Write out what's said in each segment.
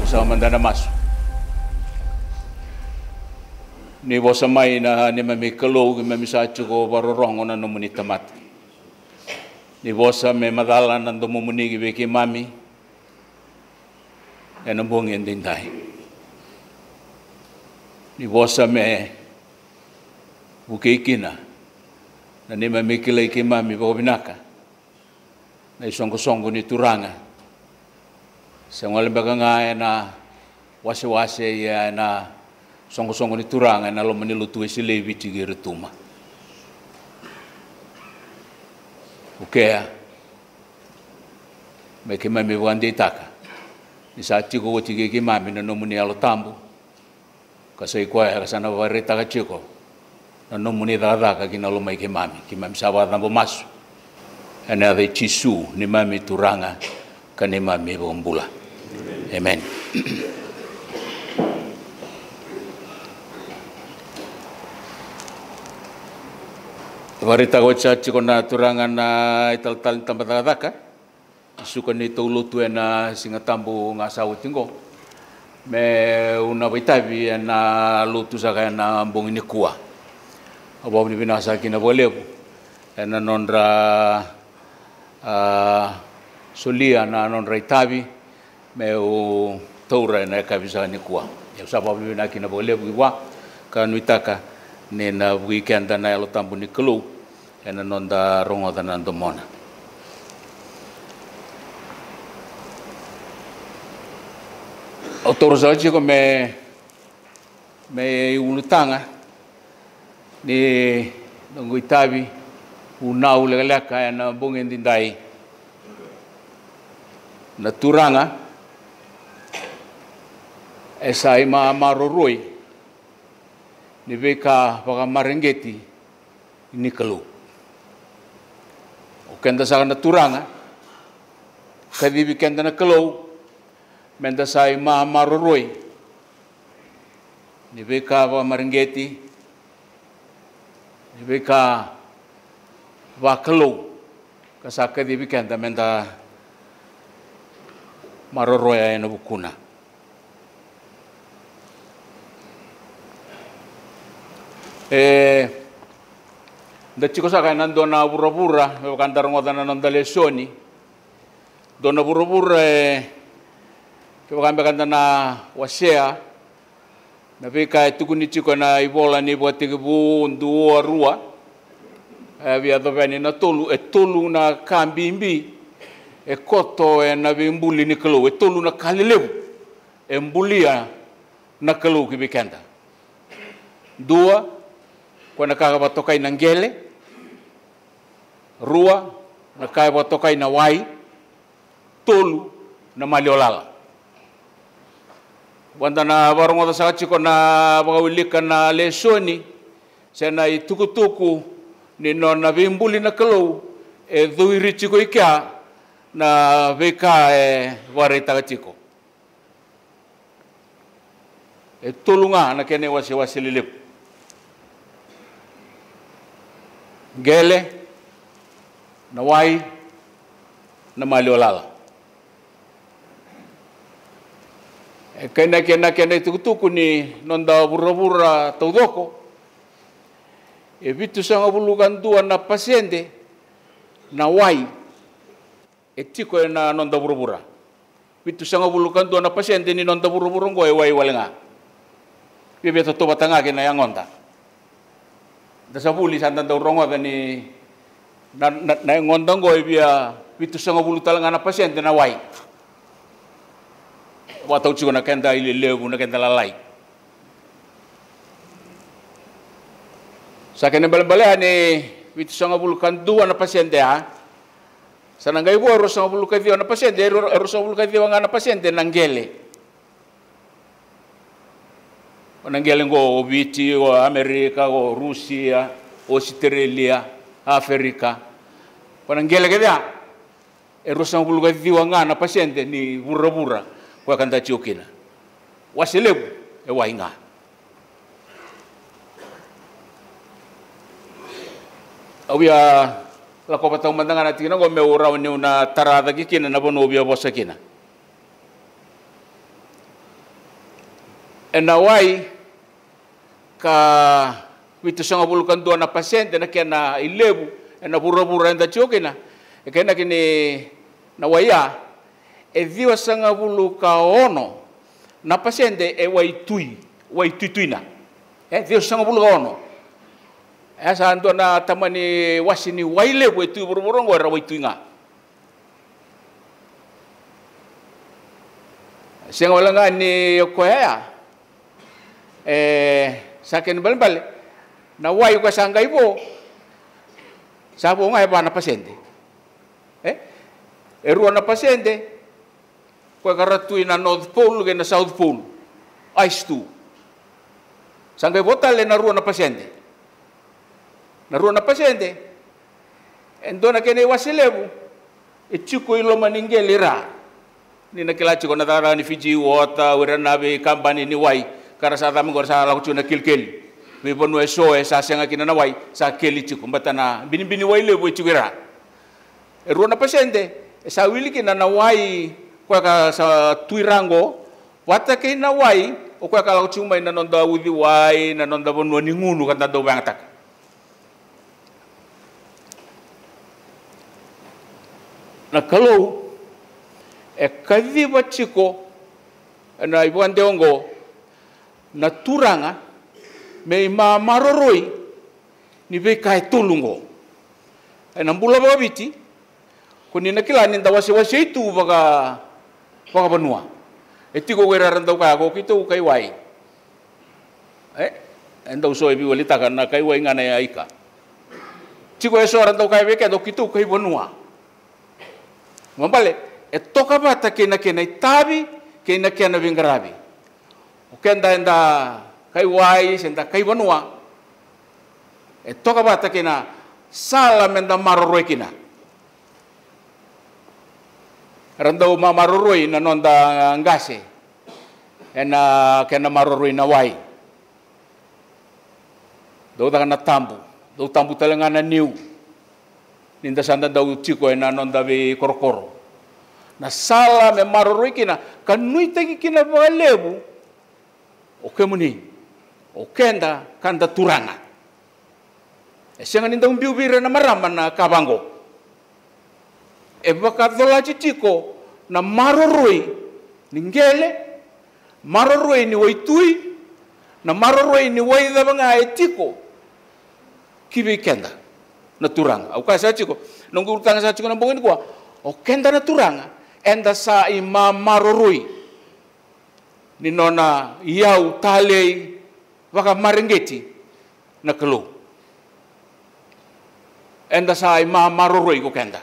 sa mandana maso. Ni vosa mai na ni mami kalou ki mami sa chuko varorongo na no muni tamat. Ni vosa me madala na ndo mumuni ki beki mami. E na bongi ndindai. Ni vosa me bukeikina na ni mami kilai ki mami bobinaka. Na isongo-songo ni turanga. Sa ngalimbaga nga na wase-wase ya na songo-songo ni turanga na lo manilutu si levi tigir tuma. Ukea me ke mami wande taka. Ni sa tiko wo tige ki mami na no muni alo tambu. Ka sai kwa ya sana wareta ka chiko. Na no muni dada ka kina lo mai ki mami sa wa tambo masu. Ana de chisu ni mami turanga ka ni mami bombula. Amen. Warita ko cha chiko na turanga na ital-tal tambataka. Suka ni tulutu na singatambu nga sautingo. Me una vitavi na lutu saka na ambong ini kuwa. Abo ni binasa kina bolebu. Na nondra solia na nondra itavi me o taura na kabisa ni kuwa. Ya sababu ni kina bolebu wa kanuitaka ni na weekend na elo tambu ni kelu na nonda rongo da nandomona. Autorizaji ko me ulutanga ni nongoitabi unau legalaka na bongin dindai na turanga esai maroroi ni beka baka marengeti ni kalu o kenda sa na turanga kadibi kenda na kalu menda sai maroroi ni beka baka marengeti ni beka wakalo kasaka di bikenda menda maroroya na bukuna. Da chiko saka nandona burabura kandar ngodana nandale soni dona burabura ke bakambe kandana wasea na beka tukuni chiko na ibola ni botibu nduo rua via doveni na tolu na kambimbi koto na bimbuli ni kelo tolu na kalilebu embulia na kelo ki bikenda dua kona kaga batokai na ngele rua na kai batokai na wai tolu na maliolala wanda na barongo sa chiko na bagawilika na lesoni sena itukutuku ni nona bimbuli na kalau duiri chiko ikia na beka wareta chiko tulunga na kene wasi lilip gele na wai na maliolala kena tukutuku ni nonda burra taudoko vitu sanga bulukan dua na pasyente na wai etiko na nonda burubura vitu sanga bulukan dua na pasyente ni nonda burubura ngoy wai walenga bibi to batanga ke na yangonda dasa buli sanda do rongo ni na ngonda ngoy bia vitu sanga bulutalanga na pasyente na wai watau chiko na kenda ile lebu na kenda lalai sakene bal-balahan vitu sanga bulukan dua na pasyente ha sanangay bo ero sanga bulukan dio na pasyente ero sanga bulukan dio nga na pasyente nanggele nanggele ngo obiti o Amerika o Rusia o Australia Afrika nanggele kaya ero sanga bulukan dio nga na pasyente ni burra kwa kanda chiokina wasilebu wainga awia la ko patang mandanga natina go me uraw ni una tarada kina na bono bia bosa kina enawai ka wito sanga bulukan dua na pasente na kena ilebu ena pura-pura enda chokina kena kini nawaya diwa sanga buluka ono na pasente waituina diwa sanga buluka ono asa ando na tamani wasini wailebu itu pura-pura ngora waituinga senga wala nga ni koya sakin bal na wayo ka sanga ibo sabo nga iba na pasyente ruwa na pasyente ko karatui na North Pole ke na South Pole ice tu sanga ibo tale na ruwa na pasyente endo na kene wasilebu ichuko ilo maningelira ni nakila chiko na tara ni Fiji water wira nabe company ni wai kara sa tami gor sa la kuchuna kilkel we bonu eso sa senga kina na wai sa keli chiko batana bini wai le bo chiwira ero na pasyente sa wili kina na wai kwa ka sa tuirango wata ke na wai o kwa ka la kuchuma ina nonda udi wai na nonda bonu ni ngunu kan do bang tak na kalau kadhiba chiko na ibuan deongo na turanga me maroroi ni be kai tulungo na mbula babiti kuni na kila ninda wase itu baga banua etiko wera randau ka ko kito kai wai enda uso ibi walita kana kai wai ngana ya ika chiko eso randau kai be ka do kito kai banua mambale toka bata kena itabi kena vingarabi ukenda enda kai wai senda kai banua toka bata kena sala menda maroroi kina randau ma maroroi na nonda ngase ena kena maroroi na wai do na tambu talangana niu ninda sanda dau chiko ena nonda be korokoro na sala me maroroi kina kanui tagi kina balebu okemuni okenda kanda turanga senga ninda umbiubira na marama na kabango bakadola chichiko na maroroi ningele maroroi ni waitui na maroroi ni waida banga etiko kibi kenda na turanga au kasa chiko nunggu utanga sa chiko na bongin kwa okenda na turanga enda sa ima maroroi ni nona iau talei waka marengeti na kelu enda sa ima maroroi ko kenda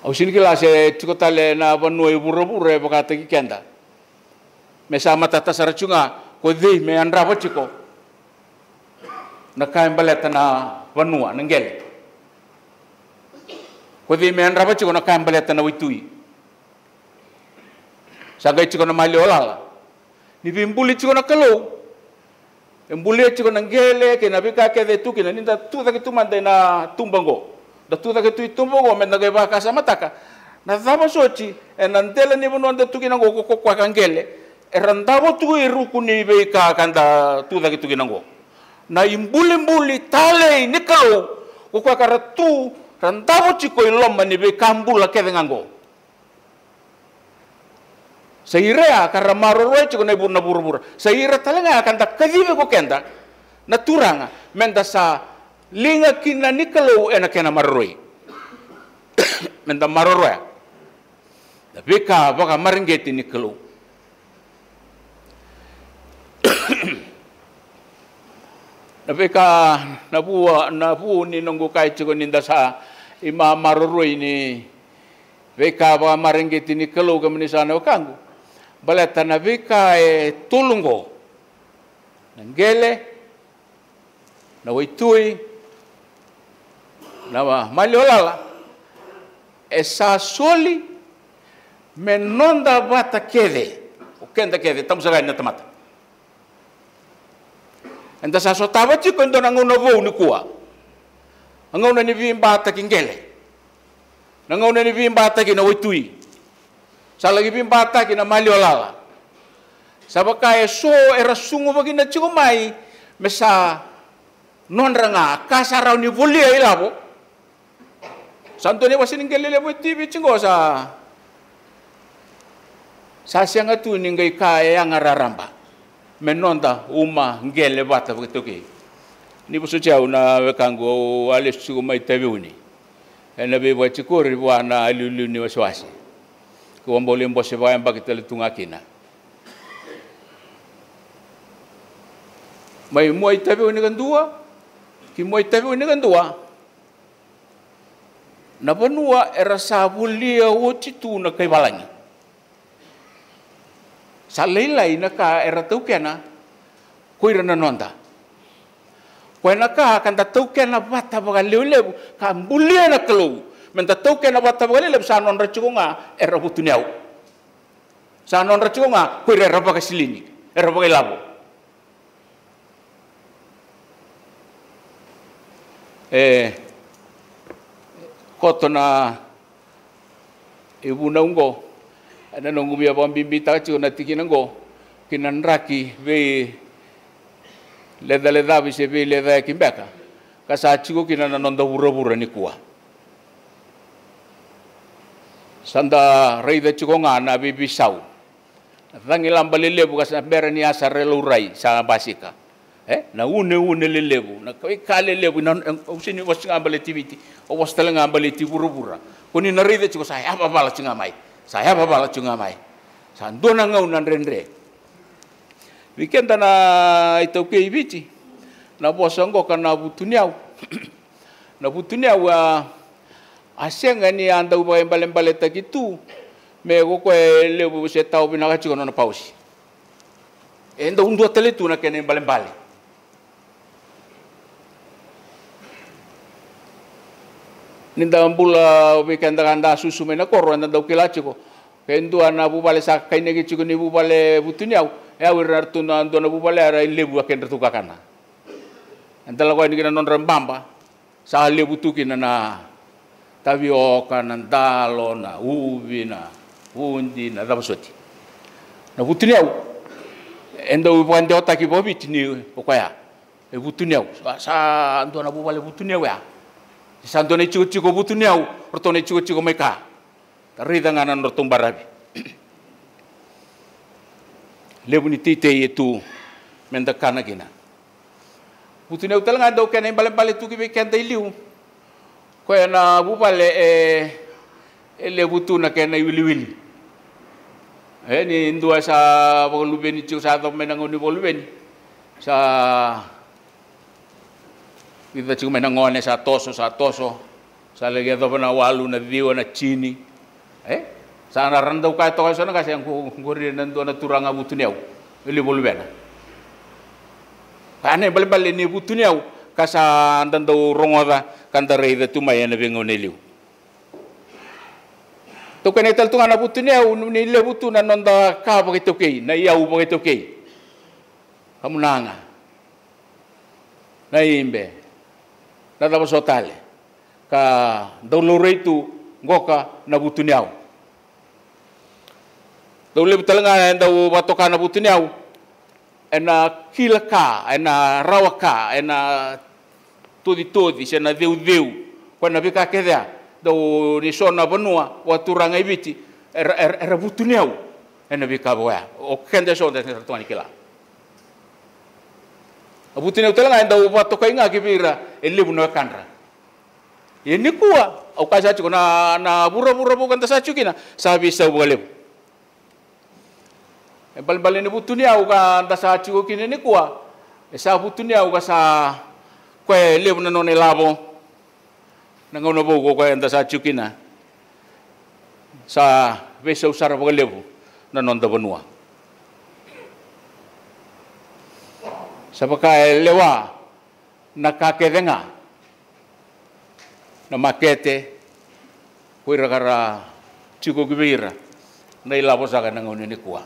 au sini kila se tiko tale na banoi bura-bura baka teki kenda me sama tata sarachunga ko dei me andra chiko na kain baleta na banua nengel ko di men raba chiko na kambaleta na witui sagai chiko na mali olala ni bimbuli chiko na kalo embuli chiko na ngele ke na bika ke de tu ke na ninda tu da ke tu mande na tumbango da tu da ke tu tumbango men da ke ba ka samataka na daba sochi enantela ni bono anda tu ke na go ko kwa kangele erandabo tu iruku ni be ka kanda tu da ke tu ke na go na imbuli tale ni kalo ko kwa karatu randabo chiko iloma ni be kambula ke dengango Saira karena maroroi chiko na buru-buru. Saira talenga akan tak kadibe ko kenda naturanga menda sa linga kina nikalo ena kena maroroi. Menda maroroi. Tapi ka baka maringeti nikalo. Tapi ka nabu ni nunggu kai chiko ninda sa ima maroroi ni beka baka maringeti nikalo kamini sana kangu. Baleta na vika tulungo nangele na waitui na maliolala esa soli menonda bata kede ukenda kede tamusagai na tamata enda sa sotava chiko ndo nangona vou ni kuwa angona ni vimbata kingele nangona ni vimbata kina waitui Sa lagi pimpata kina maliolala. Sabakaya so era sungu bagina chikomai mesa nonranga kasarau ni volia ilabo. Santo ne wasin ngelele bo TV chingo sa sianga tu ningai kaya yang araramba. Menonda uma ngele bata begitu. Ni busu jauh na wekango alis chikomai tabiuni. Ena be bo chikori wana alulu ni waswasi. Ko mbole mbose ba yamba kitale tungakina. Mai moi tabiuni kan dua. Ki moi tabiuni kan dua. Na banua era sabulia wotitu na kai balangi. Sa leilai na ka era taukena koira na nonda. Koe na ka kan ta taukena bata baga leu ka bulia na kalau. Men ta taukena bata baga leu sa non racikonga era butuniau. Sa non racikonga koira era baga silini, era baga labo. Koto na ibu naunggo ada nunggu biar pembimbi tahu na tiki nunggo kinan raki be leda bisa be leda kimbaka kasacigo kinan nonda bura ni kuah sanda reida cigo ngana be bisau tangi lambale lebu kas berani asar relurai sa basika na une lelebu na kale lebu na usini was ngambale tibiti o was tele ngambale tibura kuni na reida cigo saya apa bala cingamai saya babala cungamai. Sandona ngau nan rendre. Weekend na ito kei bici. Na bosongo kana butuniau. Na butuniau asenga ni anda uba embale takitu. Me ko lebu se tau binaka chiko na pausi. Enda undu tele tu na kene embale. Ninda ambula weekend anda susu mena koro anda dau kilachiko. Kendu ana bubale sa kaine gichiko ni bubale butuniau. Ya wirar tu na ando na bubale ara lebu aken retu kakana. Anda lago ni non rembamba. Sa lebu tu na tavioka na dalo na ubi na undi na dabasoti. Na butuniau. Enda ubande otaki bobiti ni pokoya. E butuniau. Sa ando na bubale butuniau ya. Santo ne chico butuniau, roto ne chico meka. Tarida ngana roto barabi. Lebu ni tite itu menda kana gina. Butuniau talanga do kene bale tu ki kenda iliu. Ko na bubale lebu tu na kene wili. Ni ndua sa bolubeni chico sa to menangoni bolubeni. Sa kita cuma nangone sa toso sa lagi ada pernah walu na diwa na chini sa na randau kai to sana kasi ang ngori nando na turanga butuniau ili bolubena kane bal ni butuniau kasa andando rongoda kandare ida tumaya na bengoneliu to kene tal tunga na butuniau ni le butuna nonda ka bagito kei na iau bagito kei kamunanga na imbe nada sotale ka dolore itu ngoka na butuniau dole betalanga ndau batoka na butuniau ena kilaka ena rawaka ena todi sena deu ko na bika kedea do ni sona banua waturanga ibiti era butuniau ena bika boya o kende so de toni kila Abutin utala nga daw bato kay nga kibira elibu na kanra. Ini kuwa au kasa chiko na bura bukan ta sachu kina sabi sa bugalib. Bal ni butunia au ka ta sachu kina ni kuwa. Sa butunia au ka sa kwe lebu na none labo. Nangono bugo kay ta sachu kina. Sa besa usara bugalib na nonda banua. Sabaka lewa nakakedenga na makete kuira kara chiko gibira na ilabo saka nang ni kuwa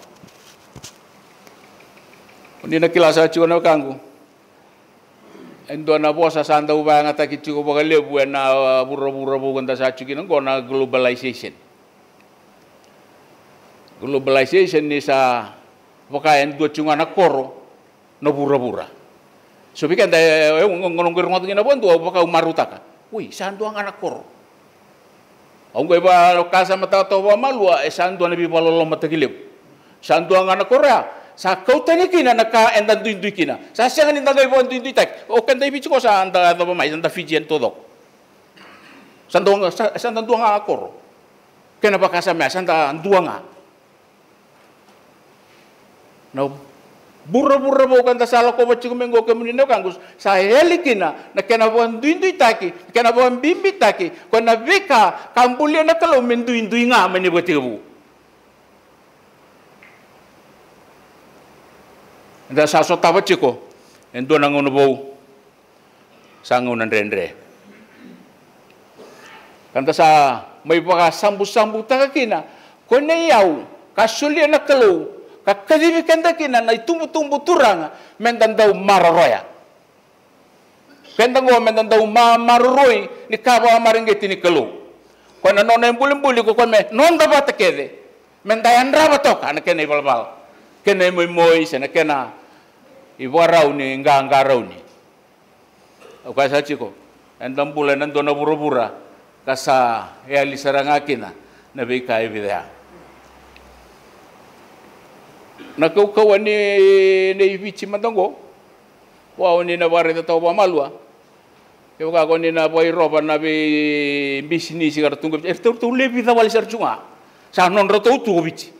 undi na kilasa chiko na kangu endo na bosa sanda ubanga ta chiko bagalebu na burro ganda sa chiki na globalization globalization ni sa pakain dua cunga na koro no pura-pura. So bikin da ngongongir ngotot ngina bon dua baka umarutaka. Ui, sandu ang anak koro. Ang iba kasa mata to ba malua sandu na bipalolo matakilip. Sandu ang anak koro sa kautan kina naka endan duindui kina. Sa siang ni tanda ibon duindui tak. O kan dai bicho sa anda to ba mai anda Fijian todo. Sandu ang anak koro. Kenapa kasa me sanda duanga? No burra bukan tasala ko bachi kumengo kemunino kangus sa helikina na kenabuan duindui taki kenabuan bimbi taki ko na vika kambulia na kalau menduindui nga meni botibu nda sa so tabachi ko endo nangono bo sangunan rendre kanta sa may baka sambu takakina ko na yaw kasulia na kalau kakadibi kenda kina na itumbu turang mendandau mararoya. Kenda ngo mendandau maroroi ni kawa maringeti ni kelu. Kona nona embuli ko kome nonda bata kede. Mendayan raba toka na kena ibalbal. Kena moi sena kena iwarau ni ngarau ni. O kasa chiko endam bulan nandona bura-bura kasa yali sarangakina na bika ibidea. Nakaukawan ni ibichi mandango wow ni nawari na tao malua yung kako ni na boy roba na bi bisnis sigar tunggap tu lebi tawali sarjunga sa nonra tu bichi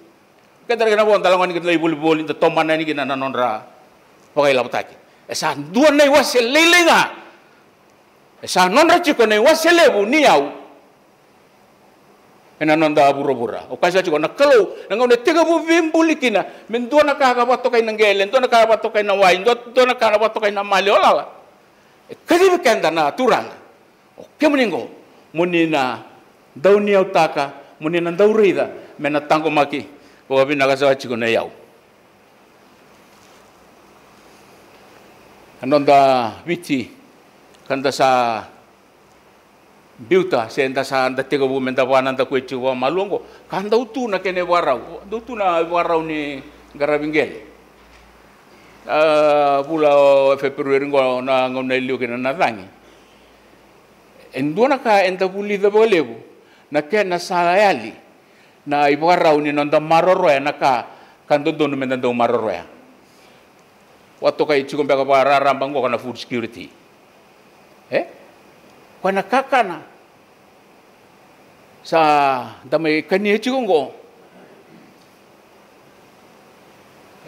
kadar kana bon talangan kita ibul inta tomana ni kina nonra pakai lapataki esa dua nei wasel lelenga esa nonra chiko nei wasel lebu niau enanonda bura-bura. O kasa chiko nakalo nangone tega bu bimbuli kina mendo nakakabato kay nanggele ndo nakakabato kay nawai ndo nakakabato kay namali olala. Kadi bekenda na turang. O kemuningo munina daw niyaw taka munina daw rida menatangko maki o binagasawa chiko na yaw. Anonda biti kanda sa biuta senda sa anda tega bu menda wana anda kuechi wa malongo kanda utu na kene warau utu na warau ni garabingel bula Februari ngo na ngona liu kena nadangi endona ka enda buli da bolebu na kena salayali na iwarau ni nonda maroroya na ka kando donu menda do maroroya waktu kai chikombe ka bara rambango kana food security kana kakana sa damay kaniya chikongo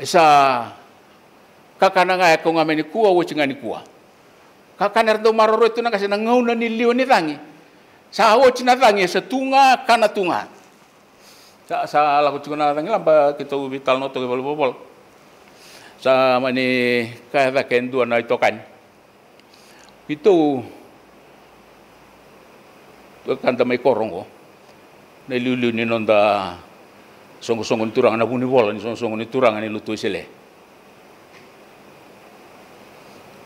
sa kakana nga ko nga meni kuwa wo chingani kuwa kakana ndo maroro itu na kasi nangauna ni liu ni tangi sa wo china tangi sa tunga kana tunga sa laku chingana tangi lamba kita ubital no to bol sa mani kaya kendo na itokan itu kanta may korongo na ilulu ni nonda songo-songo ni turang na buni bola ni songo-songo ni turang ni lutu sile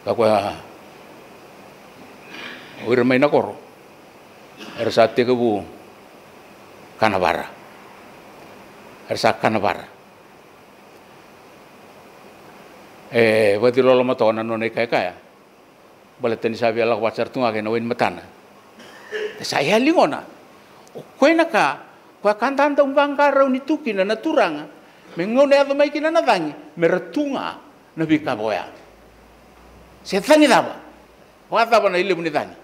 kakwa uirmay na koro ersate kebu kanabara ersa kanabara bati lolo matona nonay kaya balatan sabi alak wacar tunga kaya nawin matana saya lingona koe naka koe kantanta umbangkara unituki na naturanga mengone ato mai kina natangi meratunga na bika boya setangi daba wata ba na ile munitani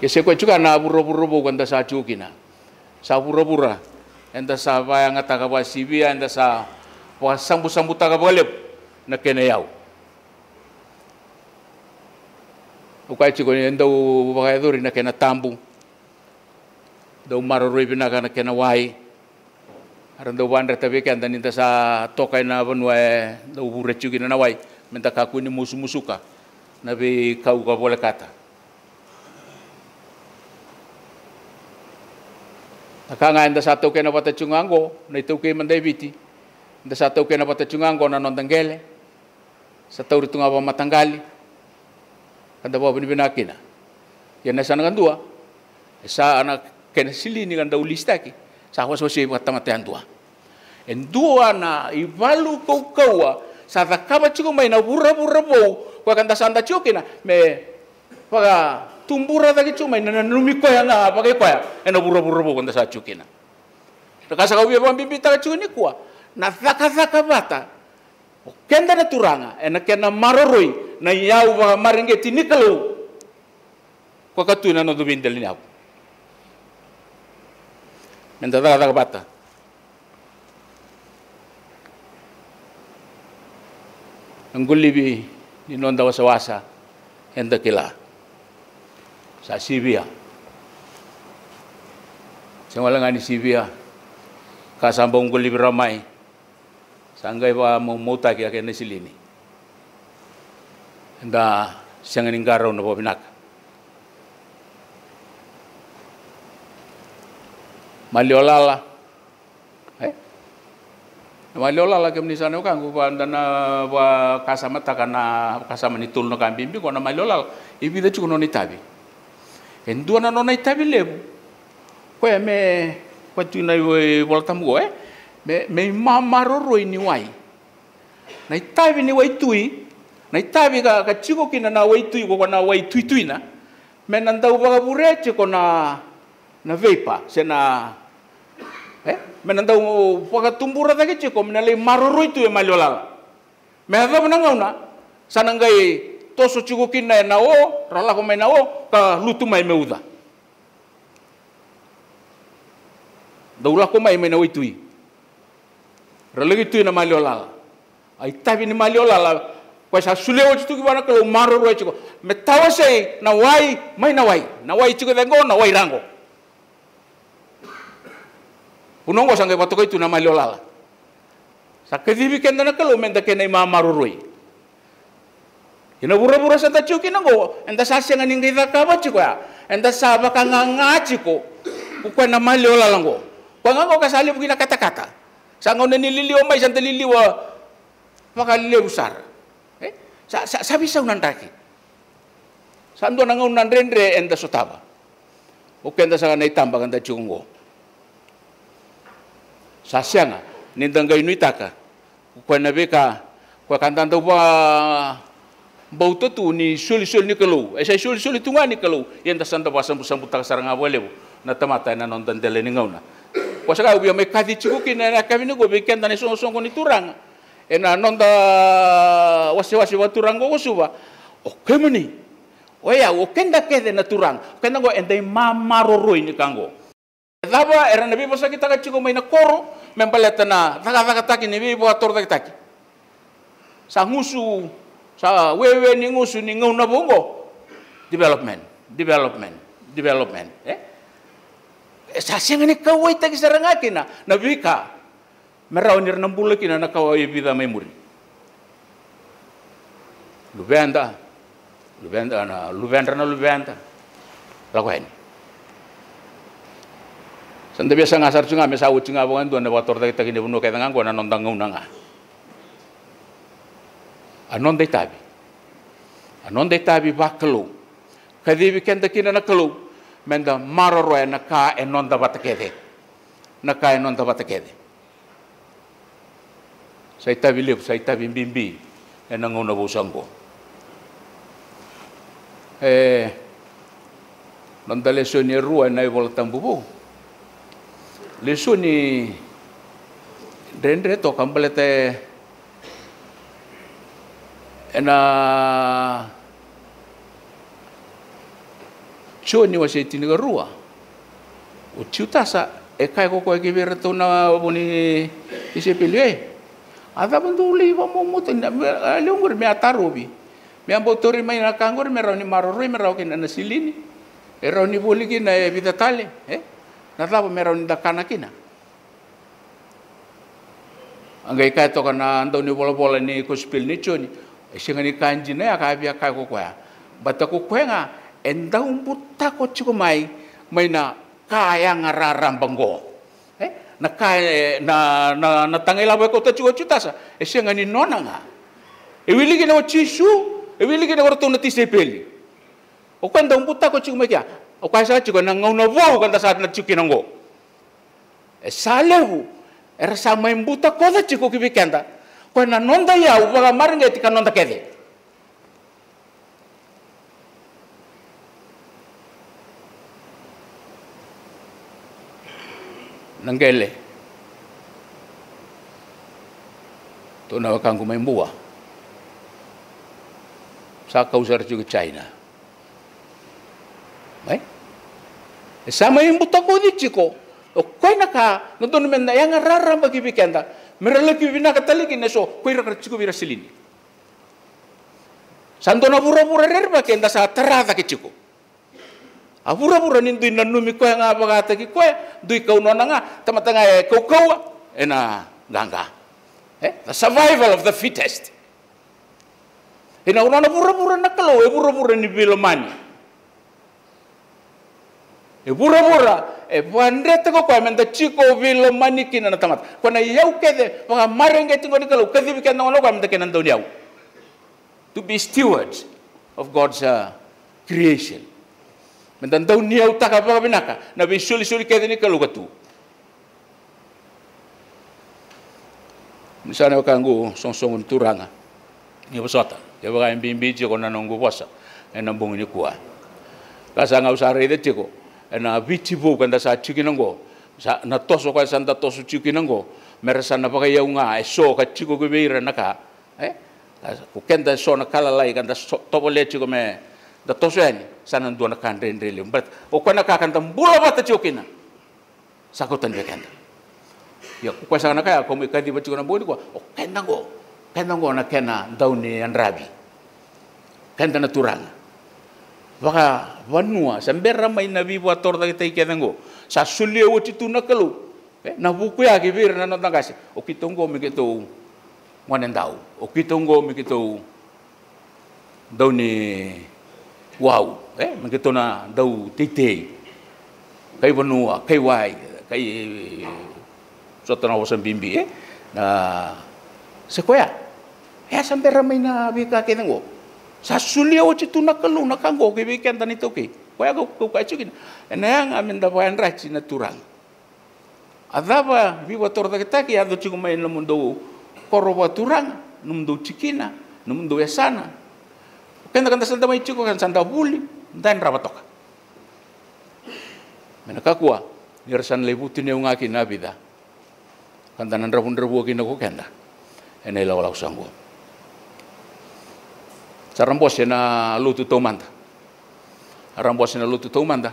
kese koe juga na buro-buro kanta sa chukina sa buro-bura enda sa bayang ataka ba sibia enda sa sambu-sambu taka balep na kenayau ukai chiko ni enda bagai duri na kena tambu do maroroi bina kana kena wai arando bandre tabe kan dan sa tokai na banwa do burechu kina na wai menta kaku ni musu-musuka na be kau ka boleh kata akanga enda sa tokai na bata chungango na itoke mandai biti enda sa tokai na bata chungango na nondangele sa tauri tunga ba matanggali kanda bawa binakina. Yan nasa nang dua. sa anak kena silini kan daulista ki sa was-wasi tamate andua endua na ivalu kau sa takaba chico mai na burra bo ko kan tasanda chokina me paga tumbura dagi chuma na numi ko ya na paga ko ya ena burra bo kan sa chokina kasa kau biar bibita chuni kuwa na zaka bata kenda na turanga ena kena maroroi na yau ba maringeti nikalo ko katuna no dubindel ni aku menda zaka bata anggulibi ni nonda wasa enda kila sa Sibia sewala ngani Sibia kasamba anggulibi ramai sanggai ba muta ki akene silini enda sangani ngaro no bobinak Maliolala, Maliolala kemni sana kan gua dana wa kasama takana kasama ni tulno kan bimbi kona Maliolala ibi da chuno ni tabi endu na no ni tabi lebu ko me kwatu na volta mo me mamaroro ni wai na tabi ni wai tui na tabi ka chiko kina na wai tui ko na wai tui na me nanda ubaga bureche ko na veipa sena menanda paga tumbura dagi chiko menale maroro itu e Maliolala me hada menangau na sanangai toso chiko kina na o rala ko mai na o ka lutu mai meuda daula ko mai na uitui relagi tu na Maliolala ai tabi ni Maliolala ko sa suleo chitu ki bana ko maroro chiko me tawase na wai mai na wai chiko dengo na wai rango Unongo sangai patoko itu na Maliolala. Sakedibi kenda na kalau menda kena ima marurui. Ina bura-bura sa tachu kinango, enda sasya nga ningai zakaba chiko ya, enda saba ka nga chiko, ukwa na Maliolala ngo. Kwa nga kasali bugina kata-kata. Sangaw na nililiwa may santa liliwa, makaliliwa usar. Sabi sa unandaki. Sando na nga unandrendre enda sotaba. Ukwa enda sa kanay tambak enda chungo. Sasyanga nindangay nuitaka kwa nabeka kwa kantanda ba bauto tu ni suli ni kalau esa suli tunga ni kalau yang tasanda ba sambu tak saranga boleh na tamata na non dandele ni ngauna kwa saka ubi mai kadi chikuki na kami ni go beken tani songo ni turang ena nonda wasi wa turang go suba o kemani oya o kenda kede na turang kenda go endai mamaroroi ni kango Daba era nabi bosa kita kaciko may nakoro membaleta na taka ni bibo ator taki sa ngusu sa wewe ni ngusu ni ngau na bongo development sa singa ni kawai taki sarangaki na nabika merau ni renambula kina na kawai vida memori lubenda lakuin Sanda biasa ngasar cunga mesau cunga bangan tuan dapat torta kita kini bunuh kaya tengah gua nonton ngau anon dei tabi bakelu kadi weekend kini nak kelu menda maroro na ka enon dapat kede saya tabi bimbi enang ngau na busangko nonton lesson ni ruai na ibolatan bubu lesu ni dendre to kambalete ena choni wase tiniga rua o chiutasa e kai ko ke ver to na boni ise pelue ada bandu li ba mo muto na leungur me atarobi me ambotori mai na kangor me rauni maroroi me raukin na silini e rauni boligi na vitatale Natapa meron da kanakina. Anggai kai to kana ando ni bola ni ko spil ni choni. Singa ni kanji na ka bia kai ko kwa. Bata ko kwenga enda umputa ko chiko mai na kaya ngararam banggo. Na kaya na tangela ba ko to chiko chutasa. Singa ni nona nga. E wili kina o chisu, e wili kina orto na tisepeli. O kwenda umbuta ko chiku mekia. O kaisa chiku na ngauna vau kanda saat na chuki nango. E salehu era sa mai mbuta ko da chiku ki vikenda. Ko na nonda ya u baga maringa tika nonda kede. Nangele. To na wakangu mai mbua. Sa kausar chiku China. Mai? E sa mai mbuta ko di chiku. O koi naka no dono menda yang rara bagi vikenda merele ki vina kataliki neso koi raka chiku vira silini sandona pura-pura rerba kenda sa terata ki chiku a pura-pura nindu nanumi ko nga bagata ki ko dui kau nona nga tamatanga e kau ena ganga the survival of the fittest ina una pura-pura nakalo e pura-pura ni bilomani e pura-pura e buandrete ko kwa menda chiko vilo maniki na tamat kona yau kede mga marenge tingo ni kalau kedi bikan ngono kwa menda kenan daun yau to be stewards of God's creation menda daun yau taka pa binaka na bi suli kede ni kalau katu misalnya kangu song turanga ni bosota ya baga mbimbi ko na nongo bosa en nambung ni kuwa kasanga usare de chiko na vitivo kanda sa chikinango sa na toso kwa santa toso chikinango merasa na pakai yaunga so ka chiko ko beira naka ko kenda so na kala lai kanda topo le chiko me da toso yani sana ndo na kan rendele but o kona ka kanda mbula bata chokina sa ko tan bekenda ya ko sa na kaya ko me kadi ba chiko na bodi ko o kendango na kena dauni anrabi kenda na turanga baka vanua sambera mai nabi buat torda kita ikedango sa sulia wati tunakalu na buku ya kibir na notangasi o kitongo mikito wanendau o kitongo mikito dauni wow mikito na dau titei kai vanua kai wai kai sotana wasan bimbi na sekoya sambera mai nabi ka kedango sa sulia wati tunakalu nakango kibikan tani toki ko ko kachukin enang amin da bayan rachi na turang adaba viva torda kita ki ado chiku mai no mundo koroba turang no mundo chikina no mundo esana kenda kanda sanda mai chiku kan sanda buli dan rabatoka menakakua nirsan lebuti ne ungaki nabida kanda nan rabun ki no kenda enai law sanggo sarambos na lutu tomanda rambos na lutu tomanda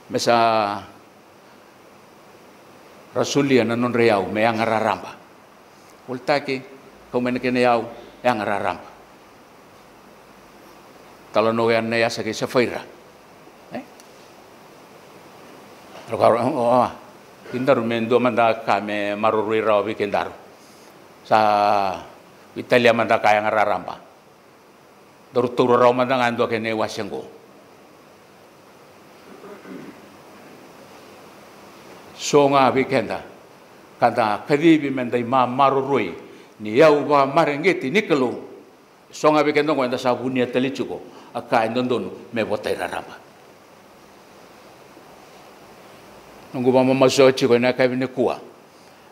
mesa rasulia na non reau me ang raramba ultaki komen kene yau yang raramba talo no yan ya sa kisa feira rokar pindaru mendo manda kame marurui raw bikendaru sa Italia manda kaya ang raramba doruturo raw manda ngando kene wasenggo so nga bikenda kanda kadibi mendai ma marurui ni yau ba marengeti nikelo so nga bikenda ngenda sabunia telichuko aka ndondonu me botai raramba nungu mama masochi ko na kabine kuwa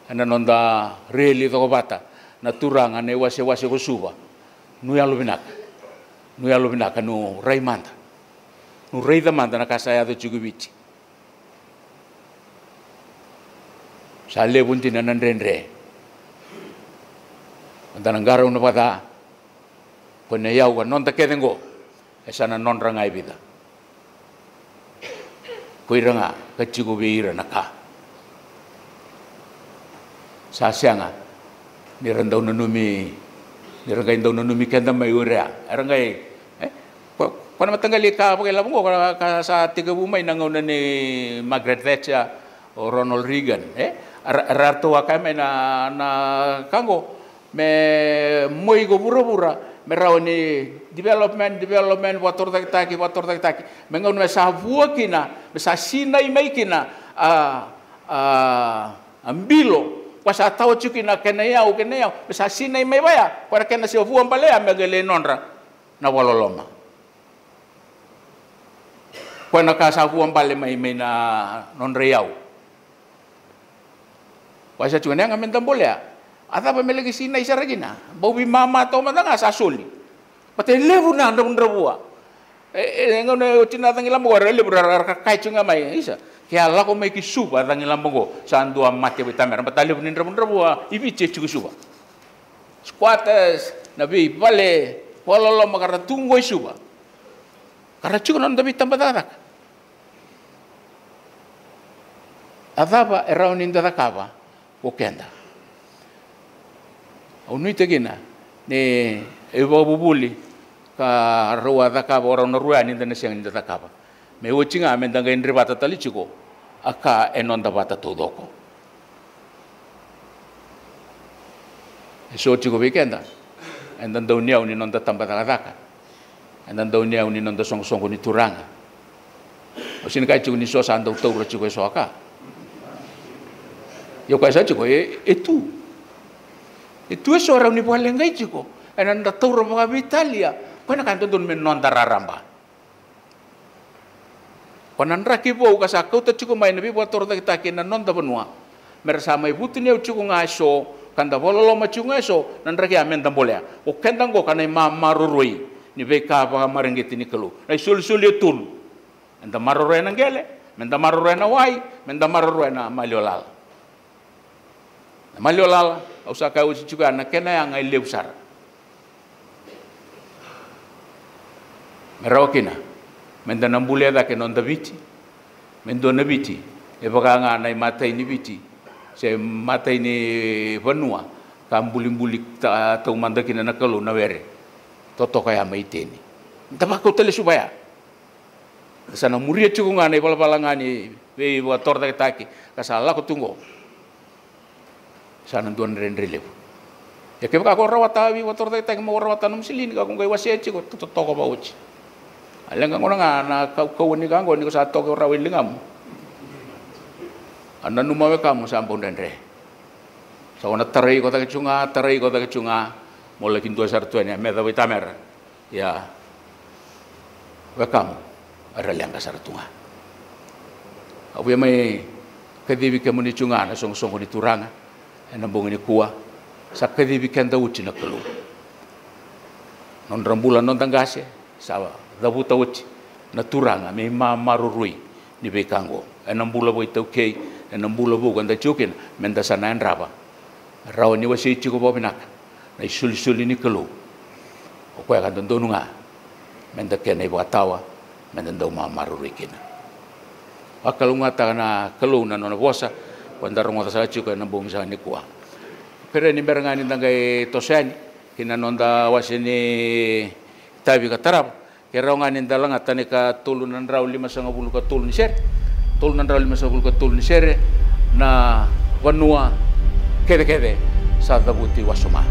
ana nonda reli to bata na turanga ne wase ko suba nu ya lubinaka no raimanda no rei da manda na kasaya do chigubichi sale bunti na nandrenre andanangara una pata ko ne yau ga non ta kedengo esa na non rangai vida ko iranga ka chigubi ira naka sa sianga ni randau nanumi ni rangai ndau nanumi kenda mai urea rangai ko na matanggali ka pakai labungo ka sa tiga bumay nangauna ni Margaret Thatcher o Ronald Reagan rarto akame na kango me moi go bura me rawni development wator taki mengon me sa vuakina me sa sinai maikina ambilo kwasa tawo chukina kenayau me sa sinai mai baya kwa kena si vuam balea me gele nonra na waloloma Kau nak kasapu ambale mai na non riau. Wasa cuma yang ngamen tambol ya. Ata pa melagi sina isa ragina. Baubi mama to matanga sasuli. Pati levu na ndong ndrawua. Ngone cina tangilam mo rele berar kai cunga mai isa. Kaya Allah ko mai kisuba tangilam mo sa andua mati bitamer. Patali punin ndrawua ibi cecu suba. Squatters nabi vale pololo makara tunggo suba. Karena cukup non tapi tambah tak. Apa eraun inda takapa. Okenda. Unui tegina ne ewa bubuli ka rua takapa orang norua ni dana siang inda takapa. Me ucinga mendanga indri bata tali ciko aka enonda bata tudoko. So ciko weekenda. Endan dunia uni nonda tambah takaka. Endan dunia uni nonda song-song ni turanga. Osin kai ciko ni so sandau tau ciko so aka. Yo kai sa ciko itu. Itu seorang ni paling ngai ciko. Enanda tau roba Italia. Kau nak kantor don menonda raramba. Kau nandra kibo kasa kau tu ciko main nabi buat torda kita kena nonda benua. Mersama ibu tu ni ciko ngaso. Kanda bololo macunga so nandra ki amen tambolea. O kendang go kana marurui. Ni beka apa marenggit ni kelu. Ai sul tul. Enda marurui nangele. Menda marurui na wai. Menda marurui na maliolal. Maliolal. Usah kau juga anak kena yang ai leusar. Merokina. Menda nambulia da kenon da biti. Mendo na biti. E baka nga nai mata ini biti. Se mata ini benua. Kam bulim-bulik tau mandakina na kalu na were. Toto kaya maiteni. Tapa kau tele supaya. Sana muria cukup nga nai pala-palangani. Wei buat torta kitaki. Kasala ko tunggu. Sana tuan rendrelev. Ya kaya ako rawatawi wator tayo tayo mo rawatan ng silin ka kung kay wasiya chiko totoo ba uchi. Alang nga nga na kawani ka ngo ni ko sa toko rawil ngam. Anan numawe ka mo sa ampon rendre. Sa una taray ko ta kachunga mo lakin tua sartuan ya meda vitamer. Ya. Welcome. Aralang ka sartunga. Abu may kadibi ka mo ni chunga na song-song ni turanga. Nambung ini kuah, sakit dibikin tahu cina kelu. Non rembulan non tanggase, sawa, dabu tahu ci, naturanga, memang marurui di bekanggo. Enambula boy tahu kei, enambula bukan tak cukin, mendasana enraba. Rawan ni wasi cukup bawa nak, na isul ini kelu. Oke akan tentu nunga, mendakian ibu atawa, mendandau marurui kina. Akal ngata na kelu na nona bosa. Pandar ngota sa chuka na bung sa ni kuwa. Pero ni berangani tangay tosani kinanonda wasini tabi katarap. Kaya ngani dalang atani ka tulunan raw 5 ka tulun ni sir. Tulunan raw 5 ka tulun ni sir na wanua kede sa dabuti wasuma.